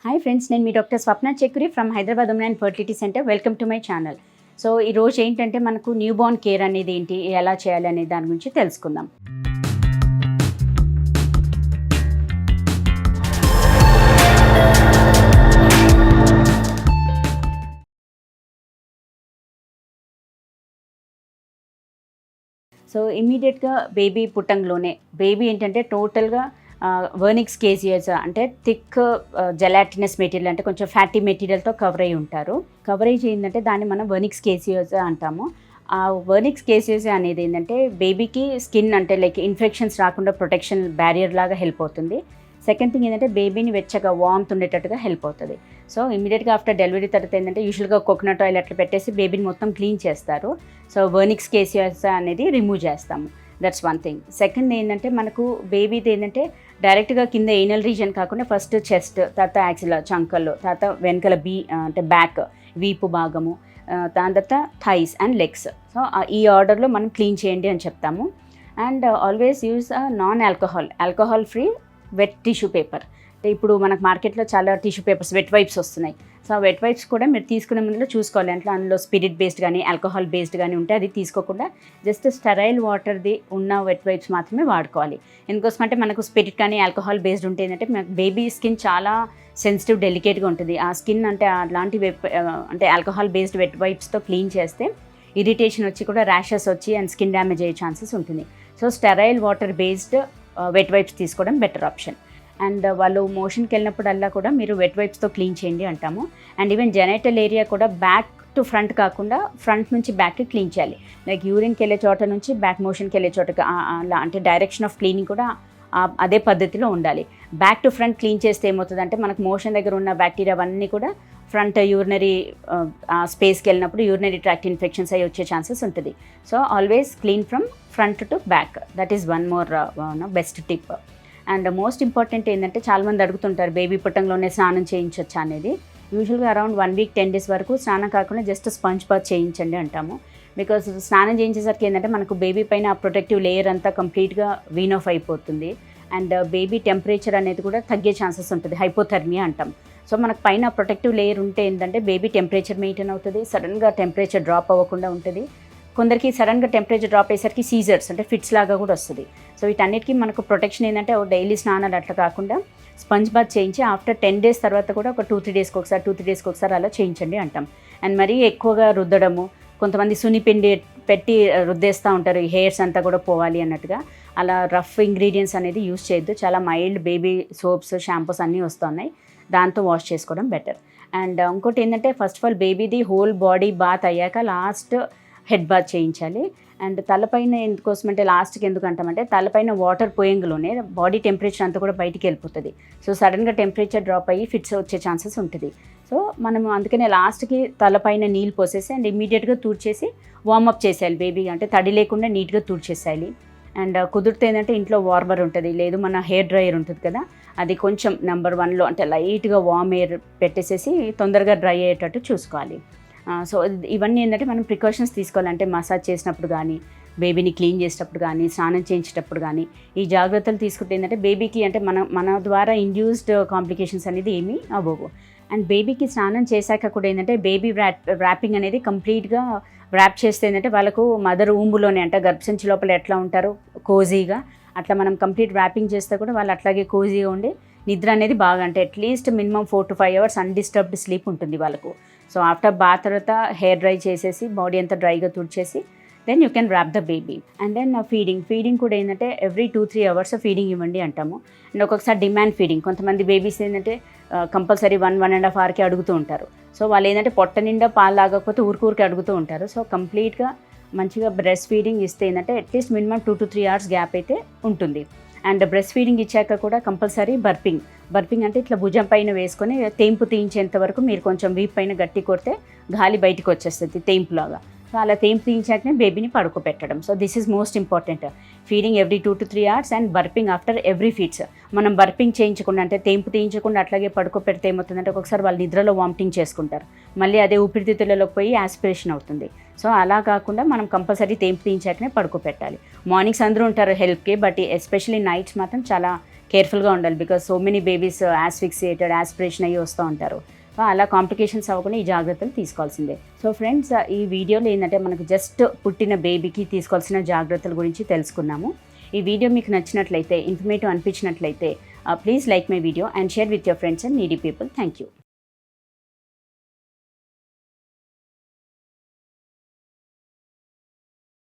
Hi friends, నేను మీ doctor Swapna Chekkuri from Hyderabad women and fertility centre. Welcome to my channel. So ఈరోజు ఏంటంటే మనకు న్యూ బోర్న్ కేర్ అనేది ఏంటి, ఎలా చేయాలి అనే దాని గురించి తెలుసుకుందాం. సో ఇమ్మీడియట్గా బేబీ పుట్టంలోనే బేబీ ఏంటంటే టోటల్గా వర్నిక్స్ కేసియస్ అంటే థిక్ జెలాటినస్ మెటీరియల్, అంటే కొంచెం ఫ్యాటీ మెటీరియల్తో కవర్ అయి ఉంటారు. కవరేజ్ ఏంటంటే దాన్ని మనం వర్నిక్స్ కేసియస్ అంటాము. ఆ వర్నిక్స్ కేసియస్ అనేది ఏంటంటే బేబీకి స్కిన్ అంటే లైక్ ఇన్ఫెక్షన్స్ రాకుండా ప్రొటెక్షన్ బ్యారియర్ లాగా హెల్ప్ అవుతుంది. సెకండ్ థింగ్ ఏంటంటే బేబీని వెచ్చగా వార్మ్త్ ఉండేటట్టుగా హెల్ప్ అవుతుంది. సో ఇమీడియట్గా ఆఫ్టర్ డెలివరీ తర్వాత ఏంటంటే యూజువల్గా కోకోనట్ ఆయిల్ అట్లా పెట్టేసి బేబీని మొత్తం క్లీన్ చేస్తారు. సో వర్నిక్స్ కేసియస్ అనేది రిమూవ్ చేస్తాము. That's one thing. సెకండ్ ఏంటంటే మనకు బేబీది ఏంటంటే డైరెక్ట్గా కింద ఏనల్ రీజన్ కాకుండా ఫస్ట్ చెస్ట్, తర్వాత యాక్సిల్ చంకల్లో, తర్వాత వెనకల అంటే బ్యాక్ వీపు భాగము, దాని తర్వాత థైస్ అండ్ లెగ్స్. సో ఈ ఆర్డర్లో మనం క్లీన్ చేయండి అని చెప్తాము. And always use non alcohol free wet tissue paper. అంటే ఇప్పుడు మనకు మార్కెట్లో చాలా టిష్యూ పేపర్స్ వెట్ వైప్స్ వస్తున్నాయి. సో ఆ వెట్ వైప్స్ కూడా మీరు తీసుకునే ముందులో చూసుకోవాలి, అంటే అందులో స్పిరిట్ బేస్డ్ కానీ ఆల్కహాల్ బేస్డ్ కానీ ఉంటే అది తీసుకోకుండా జస్ట్ స్టెరైల్ వాటర్ది ఉన్న వెట్ వైప్స్ మాత్రమే వాడుకోవాలి. ఎందుకోసం అంటే మనకు స్పిరిట్ కానీ ఆల్కహాల్ బేస్డ్ ఉంటే ఏంటంటే మనకు బేబీ స్కిన్ చాలా సెన్సిటివ్, డెలికేట్గా ఉంటుంది. ఆ స్కిన్ అంటే అలాంటి అంటే ఆల్కహాల్ బేస్డ్ వెట్ వైప్స్తో క్లీన్ చేస్తే ఇరిటేషన్ వచ్చి కూడా ర్యాషెస్ వచ్చి అండ్ స్కిన్ డ్యామేజ్ అయ్యే ఛాన్సెస్ ఉంటుంది. So sterile water based wet wipes తీసుకోవడం బెటర్ ఆప్షన్. అండ్ వాళ్ళు మోషన్కి వెళ్ళినప్పుడల్లా కూడా మీరు వెట్ వైప్స్తో క్లీన్ చేయండి అంటాము. అండ్ ఈవెన్ జెనైటల్ ఏరియా కూడా బ్యాక్ టు ఫ్రంట్ కాకుండా ఫ్రంట్ నుంచి బ్యాక్కి క్లీన్ చేయాలి. లైక్ యూరిన్కి వెళ్ళే చోట నుంచి బ్యాక్ మోషన్కి వెళ్ళే చోటకి అలా, అంటే డైరెక్షన్ ఆఫ్ క్లీనింగ్ కూడా అదే పద్ధతిలో ఉండాలి. బ్యాక్ టు ఫ్రంట్ క్లీన్ చేస్తే ఏమవుతుందంటే మనకు మోషన్ దగ్గర ఉన్న బ్యాక్టీరియా అవన్నీ కూడా ఫ్రంట్ యూరినరీ స్పేస్కి వెళ్ళినప్పుడు యూరినరీ ట్రాక్ట్ ఇన్ఫెక్షన్స్ అయ్యి వచ్చే ఛాన్సెస్ ఉంటుంది. So always clean from front to back. That is one more best tip. And most important ఏంటంటే చాలామంది అడుగుతుంటారు బేబీ పుట్టంలోనే స్నానం చేయించవచ్చు అనేది. యూజువల్గా అరౌండ్ 1 వీక్ 10 days వరకు స్నానం కాకుండా జస్ట్ స్పంజ్ బాత్ చేయించండి అంటాము. బికాస్ స్నానం చేయించేసరికి ఏంటంటే మనకు బేబీ పైన ఆ ప్రొటెక్టివ్ లేయర్ అంతా కంప్లీట్గా వీన్ ఆఫ్ అయిపోతుంది. అండ్ బేబీ టెంపరేచర్ అనేది కూడా తగ్గే ఛాన్సెస్ ఉంటుంది, హైపోథర్మియా అంటాం. సో మనకు పైన ప్రొటెక్టివ్ లేయర్ ఉంటే ఏంటంటే బేబీ టెంపరేచర్ మెయింటైన్ అవుతుంది, సడన్గా టెంపరేచర్ డ్రాప్ అవ్వకుండా ఉంటుంది. కొందరికి సడన్గా టెంపరేచర్ డ్రాప్ అయ్యేసరికి సీజర్స్ అంటే ఫిట్స్ లాగా కూడా వస్తుంది. సో వీటన్నిటికీ మనకు ప్రొటెక్షన్ ఏంటంటే డైలీ స్నానాలు అట్లా కాకుండా స్పంజ్ బాత్ చేయించి ఆఫ్టర్ 10 days తర్వాత కూడా ఒక 2-3 daysకి ఒకసారి అలా చేయించండి అంటాం. అండ్ మరీ ఎక్కువగా రుద్దడము, కొంతమంది సున్నిపిండి పెట్టి రుద్దేస్తూ ఉంటారు, ఈ హెయిర్స్ అంతా కూడా పోవాలి అన్నట్టుగా. అలా రఫ్ ఇంగ్రీడియంట్స్ అనేది యూస్ చేయొద్దు. చాలా మైల్డ్ బేబీ సోప్స్, షాంపూస్ అన్నీ వస్తున్నాయి, దాంతో వాష్ చేసుకోవడం బెటర్. అండ్ ఇంకోటి ఏంటంటే ఫస్ట్ ఆఫ్ ఆల్ బేబీది హోల్ బాడీ బాత్ అయ్యాక లాస్ట్ హెడ్ బాత్ చేయించాలి. అండ్ తలపైన ఎందుకోసం అంటే లాస్ట్కి ఎందుకు అంటామంటే తలపైన వాటర్ పోయంగలోనే బాడీ టెంపరేచర్ అంతా కూడా బయటికి వెళ్ళిపోతుంది. సో సడన్గా టెంపరేచర్ డ్రాప్ అయ్యి ఫిట్స్ వచ్చే ఛాన్సెస్ ఉంటుంది. సో మనము అందుకనే లాస్ట్కి తలపైన నీళ్ళు పోసేసి అండ్ ఇమీడియట్గా తూడ్చేసి వార్మప్ చేసేయాలి బేబీ, అంటే తడి లేకుండా నీట్గా తూడ్చేసేయాలి. అండ్ కుదిరితే ఏంటంటే ఇంట్లో వార్మర్ ఉంటుంది, లేదు మన హెయిర్ డ్రైయర్ ఉంటుంది కదా, అది కొంచెం నెంబర్ 1లో అంటే లైట్గా వార్మ్ ఎయిర్ పెట్టేసేసి తొందరగా డ్రై అయ్యేటట్టు చూసుకోవాలి. సో ఇవన్నీ ఏంటంటే మనం ప్రికాషన్స్ తీసుకోవాలంటే మసాజ్ చేసినప్పుడు కానీ, బేబీని క్లీన్ చేసేటప్పుడు కానీ, స్నానం చేయించేటప్పుడు కానీ ఈ జాగ్రత్తలు తీసుకుంటే ఏంటంటే బేబీకి అంటే మన ద్వారా ఇండ్యూస్డ్ కాంప్లికేషన్స్ అనేది ఏమీ అవ్వవు. అండ్ బేబీకి స్నానం చేశాక కూడా ఏంటంటే బేబీ ర్యాపింగ్ అనేది కంప్లీట్గా ర్యాప్ చేస్తే ఏంటంటే వాళ్ళకు మదర్ ఊంబులోనే అంటే గర్భసంచి లోపల ఎట్లా ఉంటారు కోజీగా, అట్లా మనం కంప్లీట్ ర్యాపింగ్ చేస్తే కూడా వాళ్ళు అట్లాగే కోజీగా ఉండి నిద్ర అనేది బాగా, అంటే at least minimum 4 to 5 hours undisturbed sleep ఉంటుంది వాళ్ళకు. సో ఆఫ్టర్ బాత్ తర్వాత హెయిర్ డ్రై చేసేసి బాడీ అంతా డ్రైగా తుడిచేసి then you can wrap the baby. And then feeding కూడా ఏంటంటే ఎవ్రీ 2-3 hours ఫీడింగ్ ఇవ్వండి అంటాము. అండ్ ఒక్కొక్కసారి డిమాండ్ ఫీడింగ్, కొంతమంది బేబీస్ ఏంటంటే కంపల్సరీ 1-1.5 hours అడుగుతూ ఉంటారు. సో వాళ్ళు ఏంటంటే పొట్ట నిండా పాలు తాగకపోతే ఊరికి అడుగుతూ ఉంటారు. సో కంప్లీట్గా మంచిగా బ్రెస్ట్ ఫీడింగ్ ఇస్తే ఏంటంటే at least minimum 2 to 3 hours gap అయితే ఉంటుంది. అండ్ బ్రెస్ట్ ఫీడింగ్ ఇచ్చాక కూడా కంపల్సరీ బర్పింగ్ అంటే ఇట్లా భుజం పైన వేసుకొని తేంపు తీయించేంత వరకు మీరు కొంచెం వీప్ పైన గట్టి కొడితే గాలి బయటికి వచ్చేస్తుంది తేంపులాగా. సో అలా తేంపు తీయించాకనే బేబీని పడుకోబెట్టడం. So this is most important. Feeding every 2 to 3 hours and burping after every feeds. మనం బర్పింగ్ చేయించకుండా అంటే తేంపు తీయించకుండా అట్లాగే పడుకోబెడితే ఏమవుతుందంటే ఒకసారి వాళ్ళు నిద్రలో వామిటింగ్ చేసుకుంటారు, మళ్ళీ అదే ఊపిరితిత్తులలోకి పోయి యాస్పిరేషన్ అవుతుంది. సో అలా కాకుండా మనం కంపల్సరీ తేంపు తీయించాకనే పడుకోబెట్టాలి. మార్నింగ్స్ అందరూ ఉంటారు హెల్ప్కి, బట్ ఎస్పెషల్లీ నైట్స్ మాత్రం చాలా కేర్ఫుల్గా ఉండాలి. Because so many babies asphyxiated aspiration అయ్యి వస్తూ ఉంటారు. అలా కాంప్లికేషన్స్ అవ్వకుండా ఈ జాగ్రత్తలు తీసుకోవాల్సిందే. సో ఫ్రెండ్స్, ఈ వీడియోలో ఏంటంటే మనకు జస్ట్ పుట్టిన బేబీకి తీసుకోవాల్సిన జాగ్రత్తల గురించి తెలుసుకున్నాము. ఈ వీడియో మీకు నచ్చినట్లయితే, ఇన్ఫర్మేటివ్ అనిపించినట్లయితే please like my video and share with your friends and needy people. Thank you.